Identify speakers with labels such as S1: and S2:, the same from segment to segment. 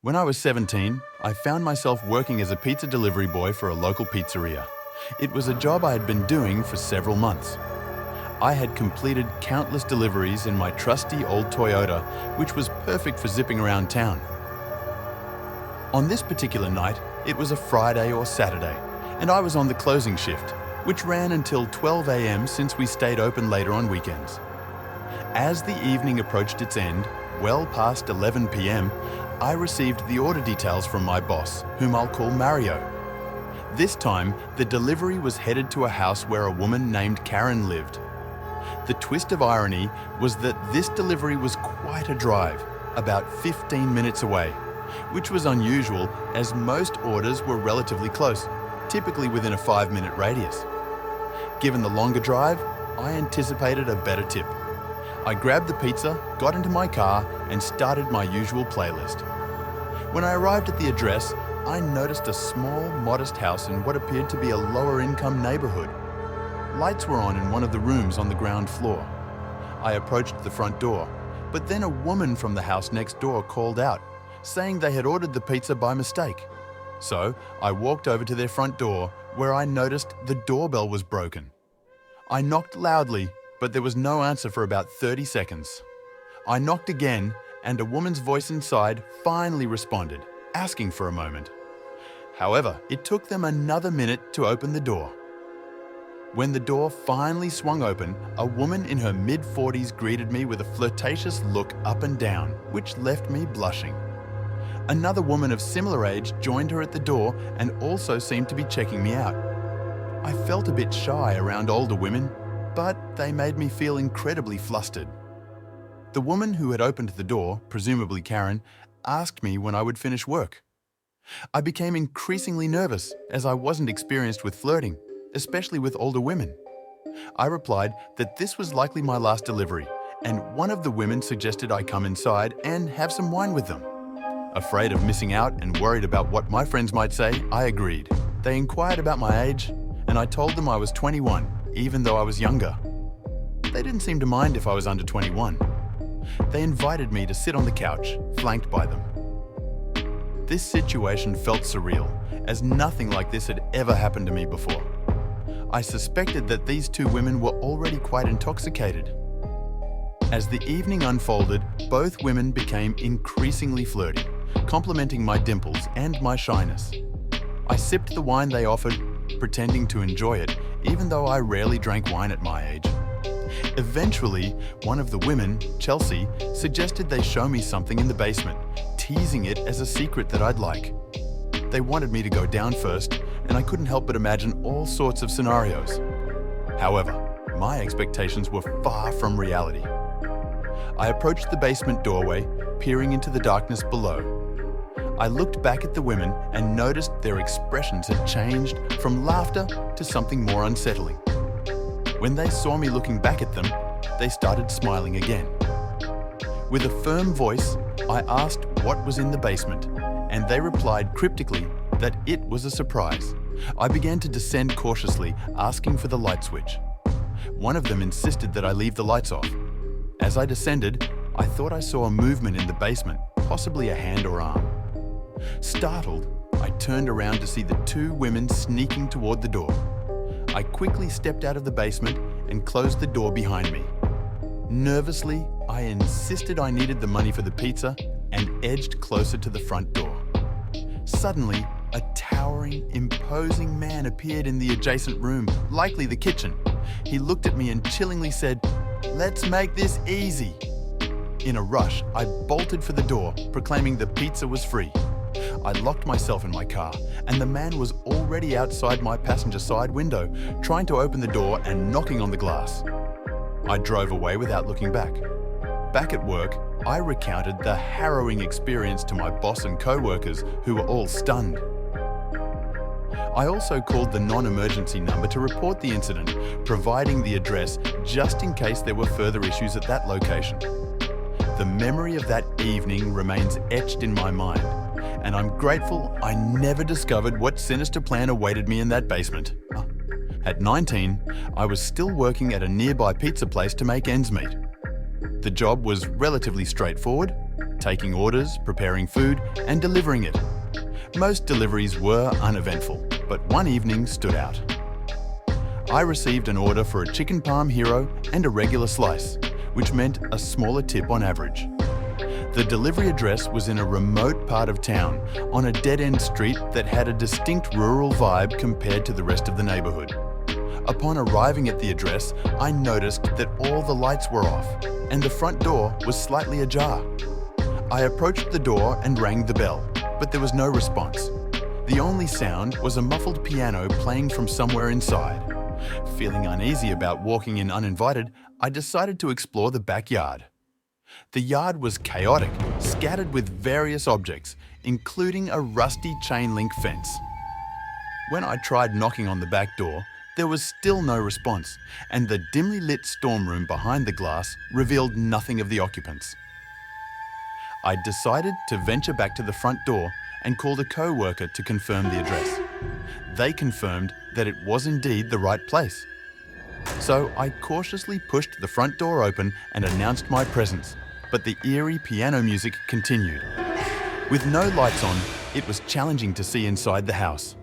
S1: When I was 17, I found myself working as a pizza delivery boy for a local pizzeria. It was a job I had been doing for several months. I had completed countless deliveries in my trusty old Toyota, which was perfect for zipping around town. On this particular night, it was a Friday or Saturday, and I was on the closing shift, which ran until 12 a.m. since we stayed open later on weekends. As the evening approached its end, well past 11 p.m., I received the order details from my boss, whom I'll call Mario. This time, the delivery was headed to a house where a woman named Karen lived. The twist of irony was that this delivery was quite a drive, about 15 minutes away, which was unusual as most orders were relatively close, typically within a 5-minute radius. Given the longer drive, I anticipated a better tip. I grabbed the pizza, got into my car, and started my usual playlist. When I arrived at the address, I noticed a small, modest house in what appeared to be a lower-income neighborhood. Lights were on in one of the rooms on the ground floor. I approached the front door, but then a woman from the house next door called out, saying they had ordered the pizza by mistake. So I walked over to their front door, where I noticed the doorbell was broken. I knocked loudly, but there was no answer for about 30 seconds. I knocked again, and a woman's voice inside finally responded, asking for a moment. However, it took them another minute to open the door. When the door finally swung open, a woman in her mid-40s greeted me with a flirtatious look up and down, which left me blushing. Another woman of similar age joined her at the door and also seemed to be checking me out. I felt a bit shy around older women, but they made me feel incredibly flustered. The woman who had opened the door, presumably Karen, asked me when I would finish work. I became increasingly nervous as I wasn't experienced with flirting, especially with older women. I replied that this was likely my last delivery, and one of the women suggested I come inside and have some wine with them. Afraid of missing out and worried about what my friends might say, I agreed. They inquired about my age, and I told them I was 21, even though I was younger. They didn't seem to mind if I was under 21. They invited me to sit on the couch, flanked by them. This situation felt surreal, as nothing like this had ever happened to me before. I suspected that these two women were already quite intoxicated. As the evening unfolded, both women became increasingly flirty, complimenting my dimples and my shyness. I sipped the wine they offered, pretending to enjoy it, even though I rarely drank wine at my age. Eventually, one of the women, Chelsea, suggested they show me something in the basement, teasing it as a secret that I'd like. They wanted me to go down first, and I couldn't help but imagine all sorts of scenarios. However, my expectations were far from reality. I approached the basement doorway, peering into the darkness below. I looked back at the women and noticed their expressions had changed from laughter to something more unsettling. When they saw me looking back at them, they started smiling again. With a firm voice, I asked what was in the basement, and they replied cryptically that it was a surprise. I began to descend cautiously, asking for the light switch. One of them insisted that I leave the lights off. As I descended, I thought I saw a movement in the basement, possibly a hand or arm. Startled, I turned around to see the two women sneaking toward the door. I quickly stepped out of the basement and closed the door behind me. Nervously, I insisted I needed the money for the pizza and edged closer to the front door. Suddenly, a towering, imposing man appeared in the adjacent room, likely the kitchen. He looked at me and chillingly said, "Let's make this easy." In a rush, I bolted for the door, proclaiming the pizza was free. I locked myself in my car, and the man was already outside my passenger side window, trying to open the door and knocking on the glass. I drove away without looking back. Back at work, I recounted the harrowing experience to my boss and co-workers, who were all stunned. I also called the non-emergency number to report the incident, providing the address just in case there were further issues at that location. The memory of that evening remains etched in my mind, and I'm grateful I never discovered what sinister plan awaited me in that basement. At 19, I was still working at a nearby pizza place to make ends meet. The job was relatively straightforward: taking orders, preparing food, and delivering it. Most deliveries were uneventful, but one evening stood out. I received an order for a chicken parm hero and a regular slice, which meant a smaller tip on average. The delivery address was in a remote part of town, on a dead-end street that had a distinct rural vibe compared to the rest of the neighborhood. Upon arriving at the address, I noticed that all the lights were off, and the front door was slightly ajar. I approached the door and rang the bell, but there was no response. The only sound was a muffled piano playing from somewhere inside. Feeling uneasy about walking in uninvited, I decided to explore the backyard. The yard was chaotic, scattered with various objects, including a rusty chain link fence. When I tried knocking on the back door, there was still no response, and the dimly lit storm room behind the glass revealed nothing of the occupants. I decided to venture back to the front door and called a co-worker to confirm the address. They confirmed that it was indeed the right place. So I cautiously pushed the front door open and announced my presence, but the eerie piano music continued. With no lights on, it was challenging to see inside the house.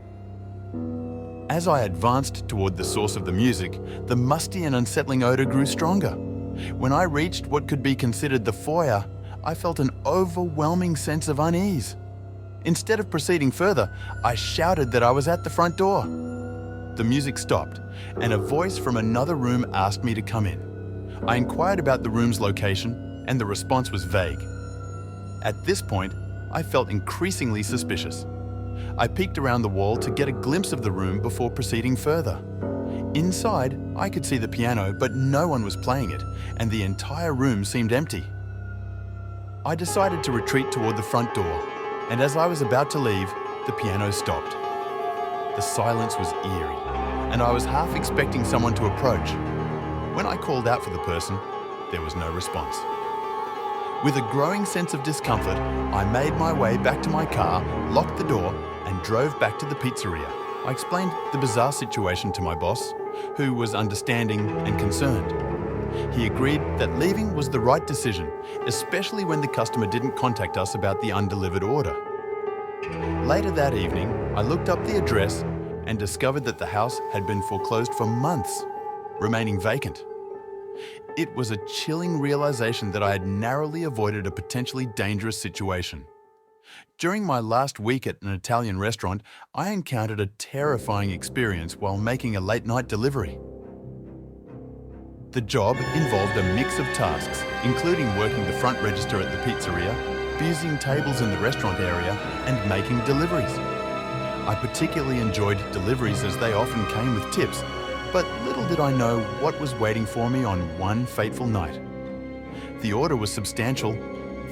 S1: As I advanced toward the source of the music, the musty and unsettling odor grew stronger. When I reached what could be considered the foyer, I felt an overwhelming sense of unease. Instead of proceeding further, I shouted that I was at the front door. The music stopped, and a voice from another room asked me to come in. I inquired about the room's location, and the response was vague. At this point, I felt increasingly suspicious. I peeked around the wall to get a glimpse of the room before proceeding further. Inside, I could see the piano, but no one was playing it, and the entire room seemed empty. I decided to retreat toward the front door, and as I was about to leave, the piano stopped. The silence was eerie, and I was half expecting someone to approach. When I called out for the person, there was no response. With a growing sense of discomfort, I made my way back to my car, locked the door, and drove back to the pizzeria. I explained the bizarre situation to my boss, who was understanding and concerned. He agreed that leaving was the right decision, especially when the customer didn't contact us about the undelivered order. Later that evening, I looked up the address and discovered that the house had been foreclosed for months, remaining vacant. It was a chilling realization that I had narrowly avoided a potentially dangerous situation. During my last week at an Italian restaurant, I encountered a terrifying experience while making a late-night delivery. The job involved a mix of tasks, including working the front register at the pizzeria, busing tables in the restaurant area, and making deliveries. I particularly enjoyed deliveries as they often came with tips, but little did I know what was waiting for me on one fateful night. The order was substantial,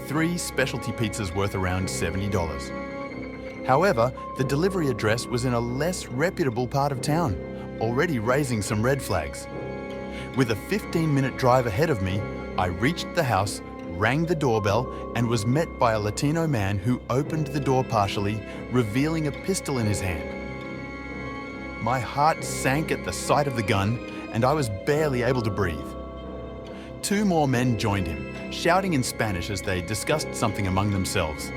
S1: 3 specialty pizzas worth around $70. However, the delivery address was in a less reputable part of town, already raising some red flags. With a 15-minute drive ahead of me, I reached the house, rang the doorbell, and was met by a Latino man who opened the door partially, revealing a pistol in his hand. My heart sank at the sight of the gun, and I was barely able to breathe. 2 more men joined him, shouting in Spanish as they discussed something among themselves.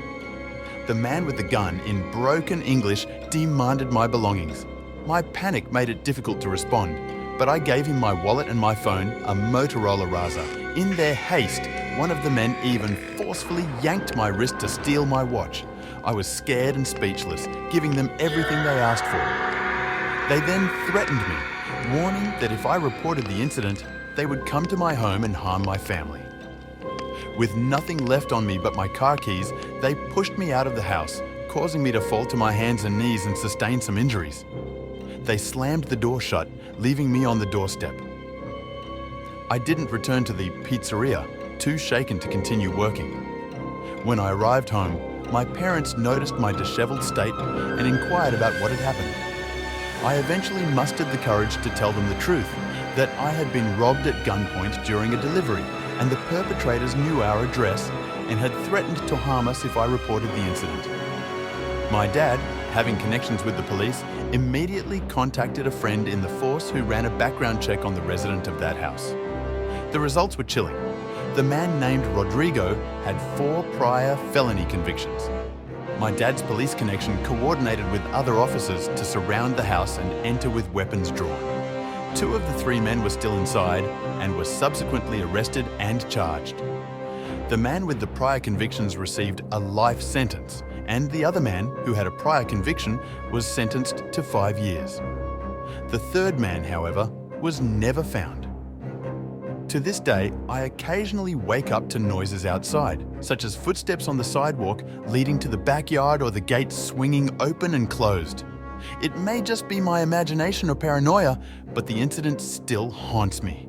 S1: The man with the gun, in broken English, demanded my belongings. My panic made it difficult to respond, but I gave him my wallet and my phone, a Motorola Razr. In their haste, one of the men even forcefully yanked my wrist to steal my watch. I was scared and speechless, giving them everything they asked for. They then threatened me, warning that if I reported the incident, they would come to my home and harm my family. With nothing left on me but my car keys, they pushed me out of the house, causing me to fall to my hands and knees and sustain some injuries. They slammed the door shut, leaving me on the doorstep. I didn't return to the pizzeria, too shaken to continue working. When I arrived home, my parents noticed my disheveled state and inquired about what had happened. I eventually mustered the courage to tell them the truth, that I had been robbed at gunpoint during a delivery, and the perpetrators knew our address and had threatened to harm us if I reported the incident. My dad, having connections with the police, immediately contacted a friend in the force who ran a background check on the resident of that house. The results were chilling. The man named Rodrigo had 4 prior felony convictions. My dad's police connection coordinated with other officers to surround the house and enter with weapons drawn. 2 of the 3 men were still inside and were subsequently arrested and charged. The man with the prior convictions received a life sentence, and the other man, who had a prior conviction, was sentenced to 5 years. The 3rd man, however, was never found. To this day, I occasionally wake up to noises outside, such as footsteps on the sidewalk leading to the backyard or the gate swinging open and closed. It may just be my imagination or paranoia, but the incident still haunts me.